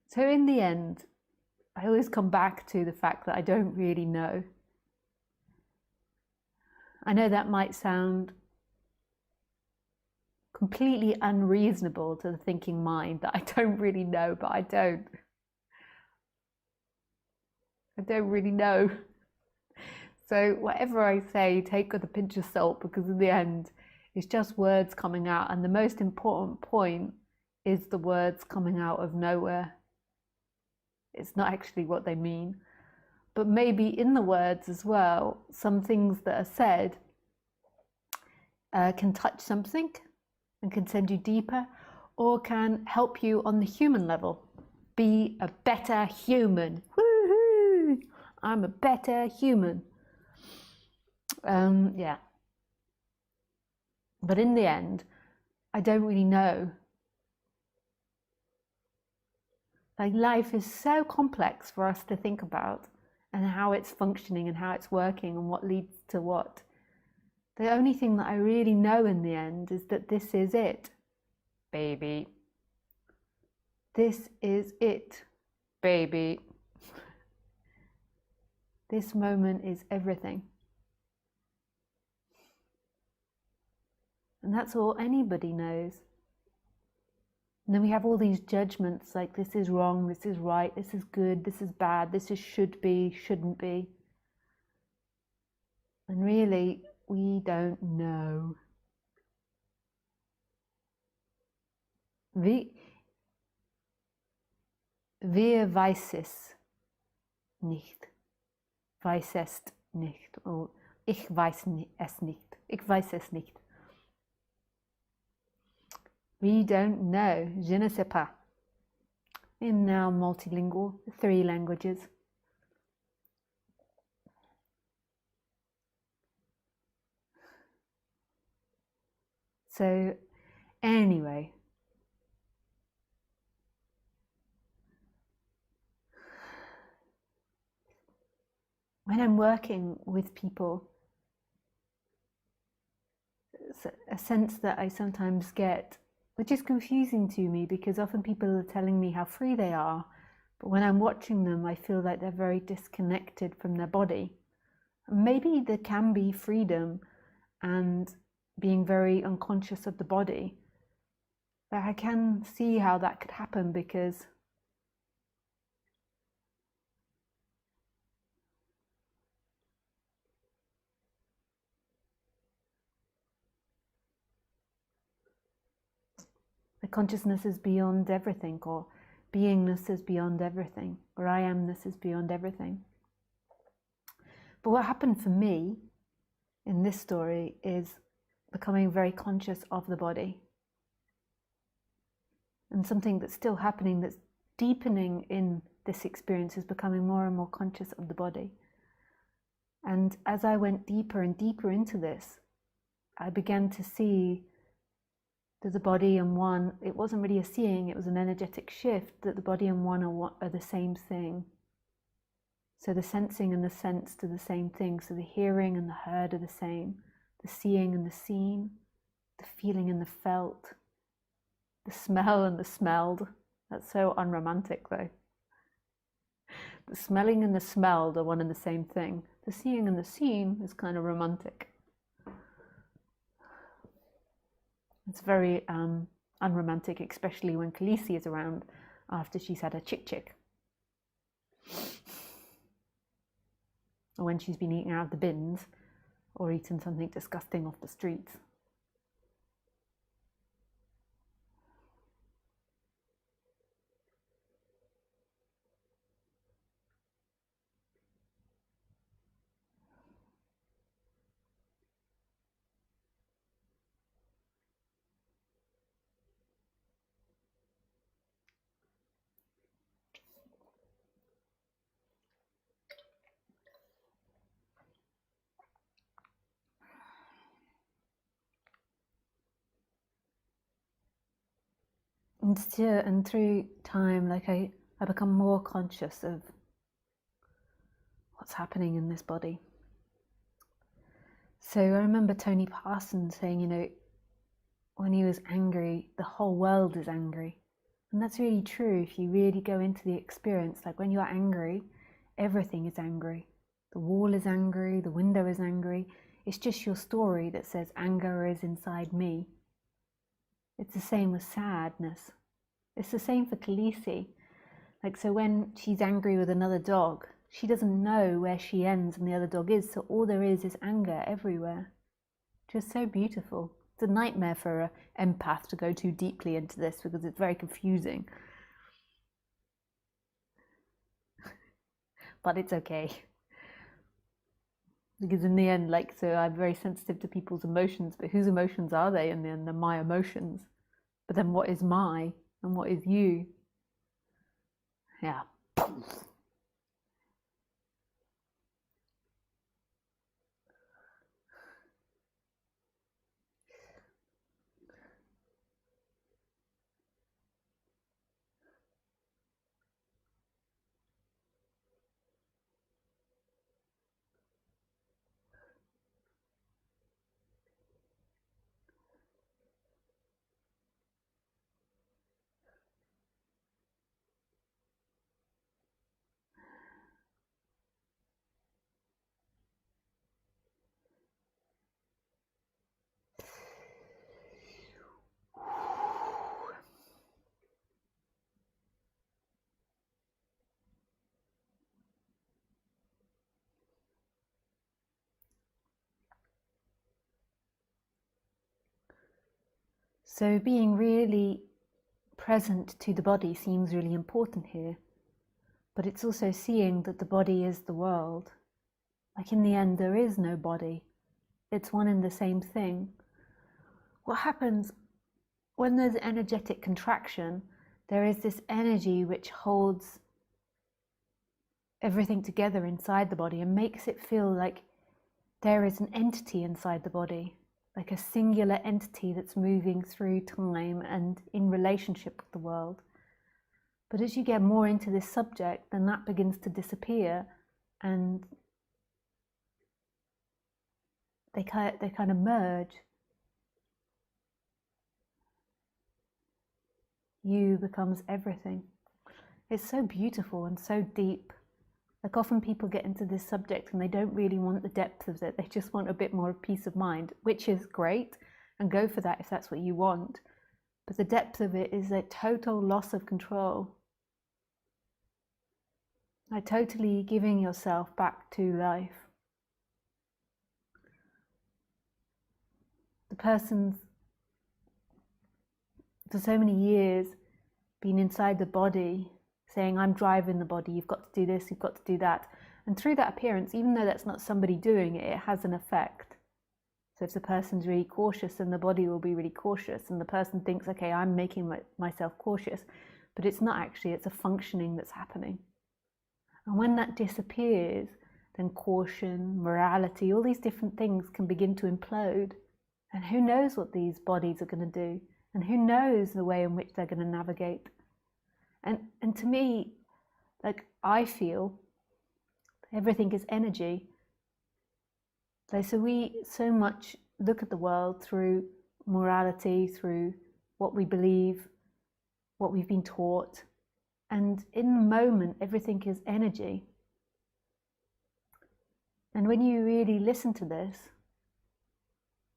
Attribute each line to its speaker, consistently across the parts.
Speaker 1: So in the end, I always come back to the fact that I don't really know. I know that might sound completely unreasonable to the thinking mind, that I don't really know, but I don't. I don't really know. So whatever I say, take with a pinch of salt, because in the end, it's just words coming out. And the most important point is the words coming out of nowhere. It's not actually what they mean. But maybe in the words as well, some things that are said can touch something and can send you deeper, or can help you on the human level. Be a better human. Woohoo! I'm a better human. Yeah. But in the end, I don't really know. Like, life is so complex for us to think about, and how it's functioning and how it's working and what leads to what. The only thing that I really know in the end is that this is it, baby. This is it, baby. This moment is everything. And that's all anybody knows. And then we have all these judgments, like this is wrong, this is right, this is good, this is bad, this is should be, shouldn't be. And really, we don't know. Wir weiß es nicht. Weiß es nicht. Oh, ich weiß es nicht. Ich weiß es nicht. We don't know. Je ne sais pas. I'm now multilingual, 3 languages. So, anyway. When I'm working with people, it's a sense that I sometimes get, which is confusing to me, because often people are telling me how free they are, but when I'm watching them, I feel like they're very disconnected from their body. Maybe there can be freedom and being very unconscious of the body, but I can see how that could happen, because the consciousness is beyond everything, or beingness is beyond everything, or I amness is beyond everything. But what happened for me in this story is becoming very conscious of the body. And something that's still happening, that's deepening in this experience, is becoming more and more conscious of the body. And as I went deeper and deeper into this, I began to see that the body and one, it wasn't really a seeing, it was an energetic shift, that the body and one are the same thing. So the sensing and the sensed are the same thing. So the hearing and the heard are the same. The seeing and the seen, the feeling and the felt, the smell and the smelled. That's so unromantic though. The smelling and the smelled are one and the same thing. The seeing and the seen is kind of romantic. It's very unromantic, especially when Khaleesi is around after she's had a chick. Or when she's been eating out of the bins, or eaten something disgusting off the streets. And through time, like I become more conscious of what's happening in this body. So I remember Tony Parsons saying, when he was angry, the whole world is angry. And that's really true if you really go into the experience. Like when you're angry, everything is angry. The wall is angry, the window is angry. It's just your story that says anger is inside me. It's the same with sadness. It's the same for Khaleesi. Like, so when she's angry with another dog, she doesn't know where she ends and the other dog is, so all there is anger everywhere. Just so beautiful. It's a nightmare for an empath to go too deeply into this because it's very confusing. But it's okay. Because in the end, like, so I'm very sensitive to people's emotions, but whose emotions are they? And then they're my emotions. But then what is my and what is you? Yeah. So being really present to the body seems really important here, but it's also seeing that the body is the world. Like in the end, there is no body. It's one and the same thing. What happens when there's energetic contraction, there is this energy which holds everything together inside the body and makes it feel like there is an entity inside the body, like a singular entity that's moving through time and in relationship with the world. But as you get more into this subject, then that begins to disappear and they kind of merge. You becomes everything. It's so beautiful and so deep. Like often people get into this subject and they don't really want the depth of it. They just want a bit more peace of mind, which is great, and go for that if that's what you want. But the depth of it is a total loss of control. Like totally giving yourself back to life. The person's for so many years been inside the body, saying, I'm driving the body, you've got to do this, you've got to do that. And through that appearance, even though that's not somebody doing it, it has an effect. So if the person's really cautious, then the body will be really cautious. And the person thinks, okay, I'm making myself cautious. But it's not actually, it's a functioning that's happening. And when that disappears, then caution, morality, all these different things can begin to implode. And who knows what these bodies are going to do? And who knows the way in which they're going to navigate? And to me, like I feel everything is energy. So we so much look at the world through morality, through what we believe, what we've been taught. And in the moment, everything is energy. And when you really listen to this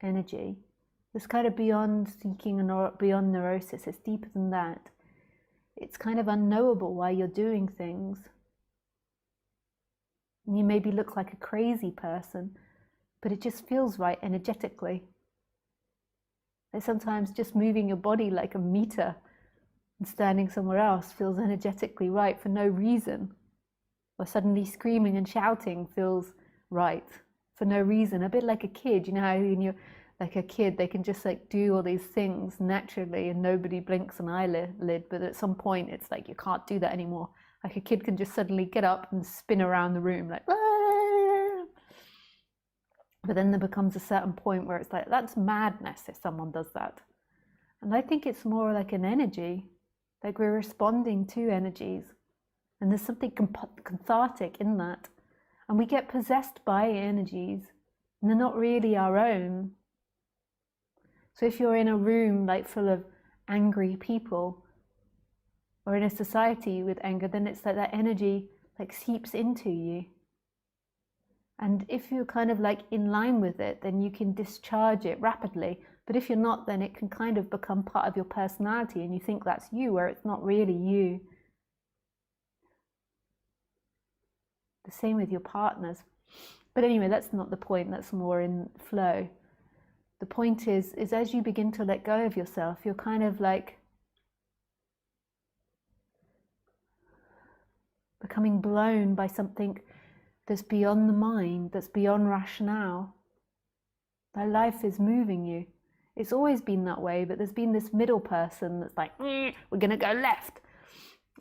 Speaker 1: energy, it's kind of beyond thinking and beyond neurosis. It's deeper than that. It's kind of unknowable why you're doing things. You maybe look like a crazy person, but it just feels right energetically. Like sometimes just moving your body like a meter and standing somewhere else feels energetically right for no reason. Or suddenly screaming and shouting feels right for no reason. A bit like a kid, you know how when you're like a kid, they can just like do all these things naturally and nobody blinks an eyelid, but at some point it's like you can't do that anymore. Like a kid can just suddenly get up and spin around the room like, ah! But then there becomes a certain point where it's like, that's madness if someone does that. And I think it's more like an energy, like we're responding to energies. And there's something cathartic in that. And we get possessed by energies, and they're not really our own. So if you're in a room like full of angry people, or in a society with anger, then it's like that energy like seeps into you. And if you're kind of like in line with it, then you can discharge it rapidly. But if you're not, then it can kind of become part of your personality and you think that's you, where it's not really you. The same with your partners. But anyway, that's not the point. That's more in flow. The point is as you begin to let go of yourself, you're kind of like becoming blown by something that's beyond the mind, that's beyond rationale. That life is moving you. It's always been that way, but there's been this middle person that's like, we're going to go left.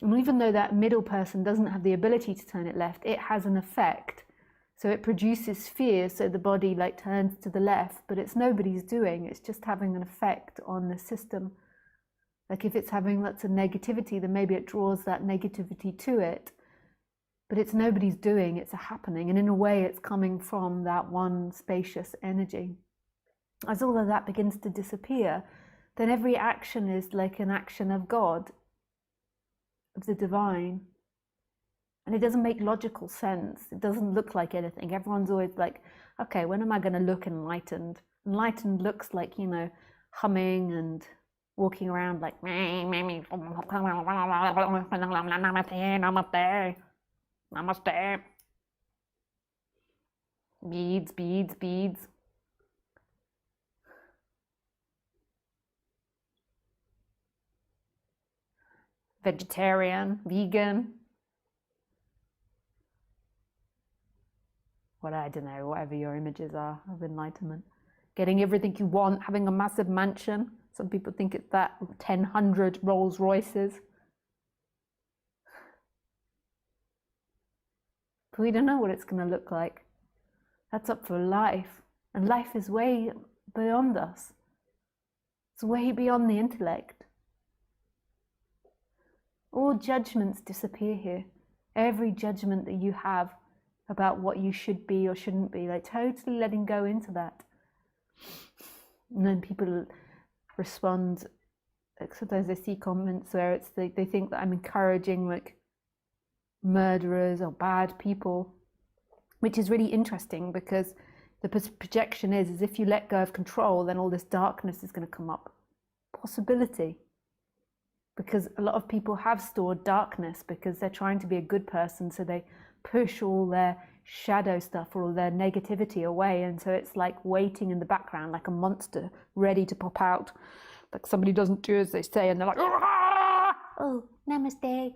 Speaker 1: And even though that middle person doesn't have the ability to turn it left, it has an effect. So it produces fear, so the body like turns to the left, but it's nobody's doing. It's just having an effect on the system. Like if it's having lots of negativity, then maybe it draws that negativity to it. But it's nobody's doing, it's a happening. And in a way, it's coming from that one spacious energy. As all of that begins to disappear, then every action is like an action of God, of the divine. And it doesn't make logical sense. It doesn't look like anything. Everyone's always like, okay, when am I going to look enlightened? Enlightened looks like, you know, humming and walking around like, namaste. Namaste. Beads, beads, beads. Vegetarian, vegan. What I don't know, whatever your images are of enlightenment. Getting everything you want, having a massive mansion. Some people think it's that 1,000 Rolls Royces. But we don't know what it's going to look like. That's up for life. And life is way beyond us. It's way beyond the intellect. All judgments disappear here. Every judgment that you have about what you should be or shouldn't be, like totally letting go into that. And then people respond, like sometimes they see comments where it's they think that I'm encouraging like murderers or bad people, which is really interesting because the projection is if you let go of control, then all this darkness is going to come up. Possibility. Because a lot of people have stored darkness because they're trying to be a good person, so they push all their shadow stuff or all their negativity away, and so it's like waiting in the background like a monster ready to pop out. Like somebody doesn't do as they say and they're like, oh, namaste,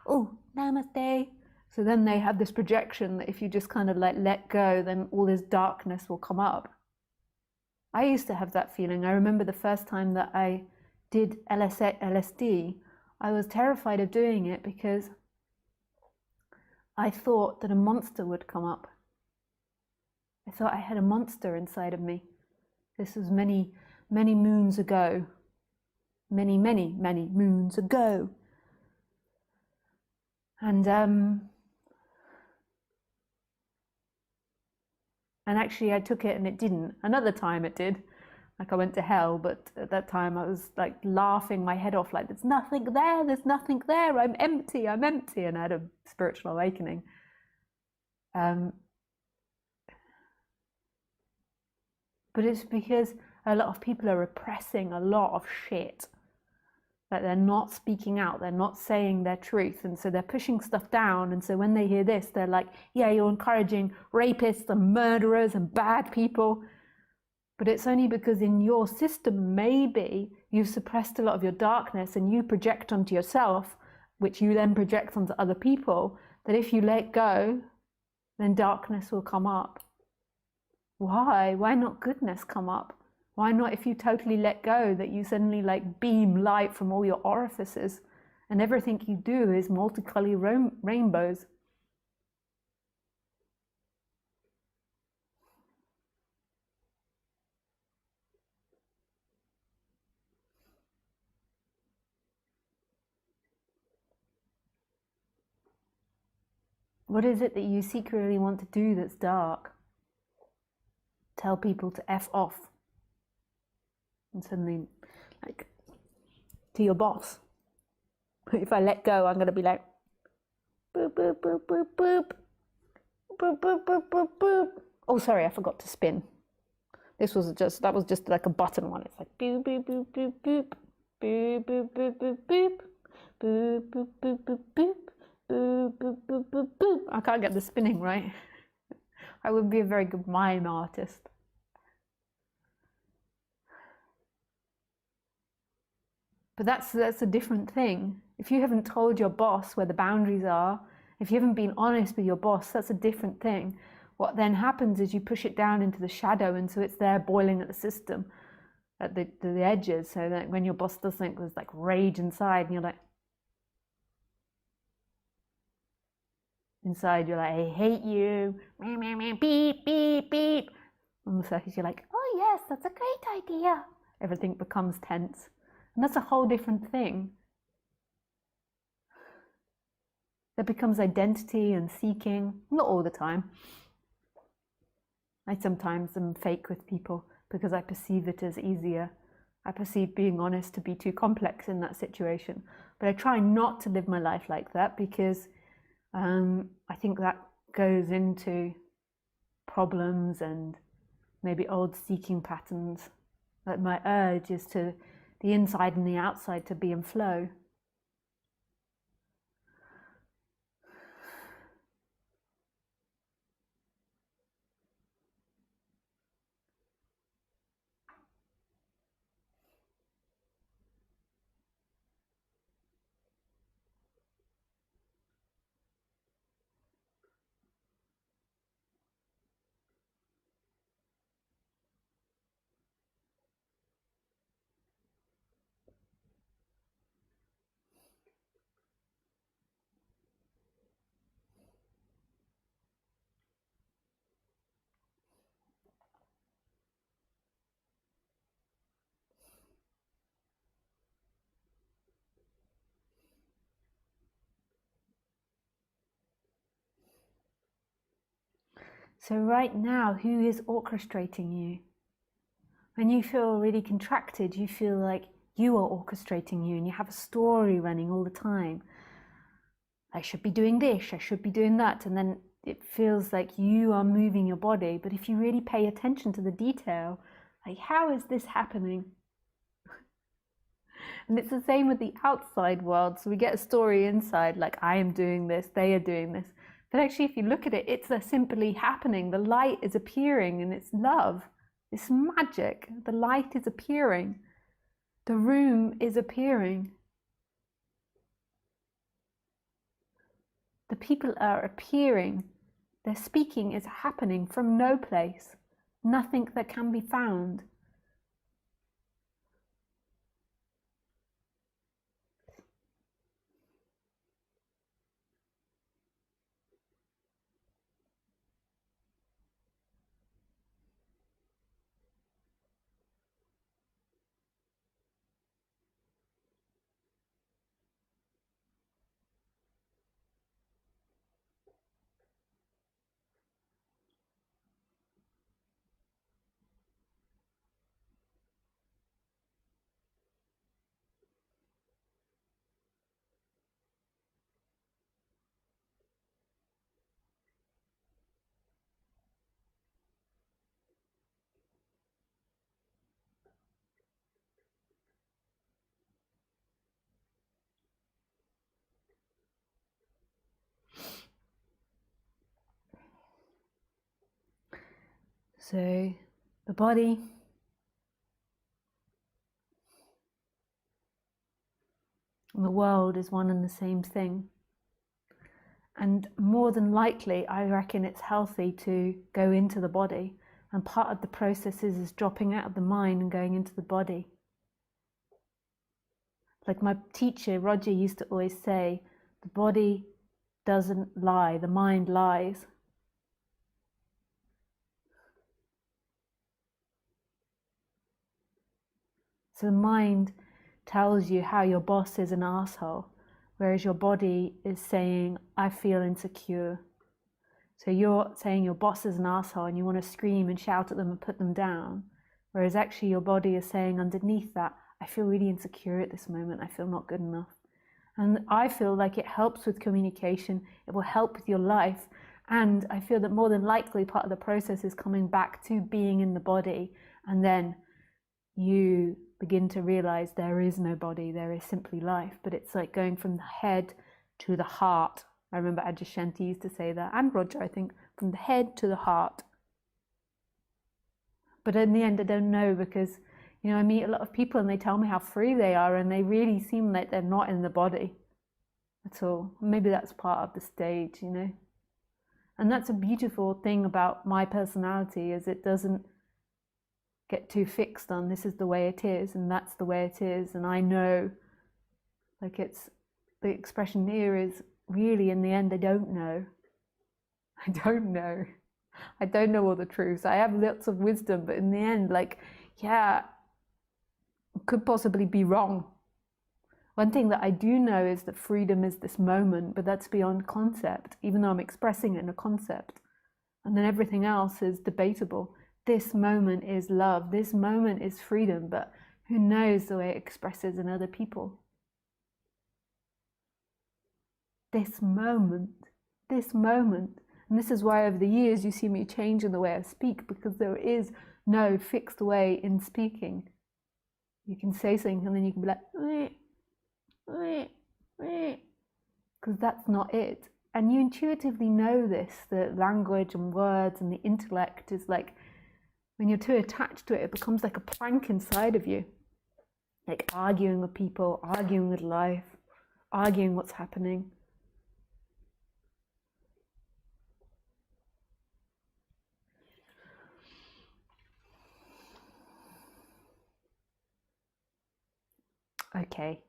Speaker 1: oh, namaste. So then they have this projection that if you just kind of like let go, then all this darkness will come up. I used to have that feeling. I remember the first time that I did LSD, I was terrified of doing it because I thought that a monster would come up. I thought I had a monster inside of me. This was many, many moons ago. Many, many, many moons ago. And actually I took it and it didn't. Another time it did. Like I went to hell, but at that time I was like laughing my head off like there's nothing there, I'm empty. And I had a spiritual awakening. But it's because a lot of people are repressing a lot of shit. Like they're not speaking out, they're not saying their truth, and so they're pushing stuff down, and so when they hear this, they're like, yeah, you're encouraging rapists and murderers and bad people. But it's only because in your system, maybe you've suppressed a lot of your darkness and you project onto yourself, which you then project onto other people, that if you let go, then darkness will come up. Why? Why not goodness come up? Why not if you totally let go, that you suddenly like beam light from all your orifices and everything you do is multicolored rainbows? What is it that you secretly want to do that's dark? Tell people to F off. And suddenly, like, to your boss. If I let go, I'm going to be like, boop, boop, boop, boop, boop, boop, boop, boop, boop, boop. Oh, sorry, I forgot to spin. That was just like a button one. It's like boop, boop, boop, boop, boop, boop, boop, boop, boop, boop, boop, boop, boop, boop, boop, boop, boop, boop, boop, boop. I can't get the spinning right. I would be a very good mime artist. But that's a different thing. If you haven't told your boss where the boundaries are, if you haven't been honest with your boss, that's a different thing. What then happens is you push it down into the shadow, and so it's there boiling at the system, at the edges, so that when your boss does something, there's like rage inside, and you're like, inside you're like, I hate you, beep, beep, beep. On the surface you're like, oh yes, that's a great idea. Everything becomes tense. And that's a whole different thing. There becomes identity and seeking, not all the time. I sometimes am fake with people because I perceive it as easier. I perceive being honest to be too complex in that situation. But I try not to live my life like that, because I think that goes into problems and maybe old seeking patterns. Like my urge is to the inside and the outside to be in flow. So right now, who is orchestrating you? When you feel really contracted, you feel like you are orchestrating you, and you have a story running all the time. I should be doing this, I should be doing that, and then it feels like you are moving your body. But if you really pay attention to the detail, like, how is this happening? And it's the same with the outside world. So we get a story inside, like, I am doing this, they are doing this. But actually, if you look at it, it's simply happening. The light is appearing, and it's love. It's magic. The light is appearing. The room is appearing. The people are appearing. Their speaking is happening from no place. Nothing that can be found. So the body and the world is one and the same thing. And more than likely, I reckon it's healthy to go into the body. And part of the process is dropping out of the mind and going into the body. Like my teacher, Roger, used to always say, the body doesn't lie, the mind lies. So the mind tells you how your boss is an asshole, whereas your body is saying, I feel insecure. So you're saying your boss is an asshole and you want to scream and shout at them and put them down, whereas actually your body is saying underneath that, I feel really insecure at this moment, I feel not good enough. And I feel like it helps with communication, it will help with your life. And I feel that more than likely part of the process is coming back to being in the body. And then you begin to realize there is no body, there is simply life. But it's like going from the head to the heart. I remember Adyashanti used to say that, and Roger, I think, from the head to the heart. But in the end, I don't know, because I meet a lot of people and they tell me how free they are, and they really seem like they're not in the body at all. Maybe that's part of the stage, And that's a beautiful thing about my personality, is it doesn't get too fixed on this is the way it is and that's the way it is. And I know, like, it's the expression here is really, in the end, I don't know. I don't know. I don't know all the truths. I have lots of wisdom, but in the end, like, yeah, could possibly be wrong. One thing that I do know is that freedom is this moment, but that's beyond concept, even though I'm expressing it in a concept. And then everything else is debatable. This moment is love. This moment is freedom, but who knows the way it expresses in other people? This moment. And this is why over the years you see me change in the way I speak, because there is no fixed way in speaking. You can say something and then you can be like, because that's not it. And you intuitively know this, that language and words and the intellect is like, when you're too attached to it, it becomes like a plank inside of you. Like arguing with people, arguing with life, arguing what's happening. Okay.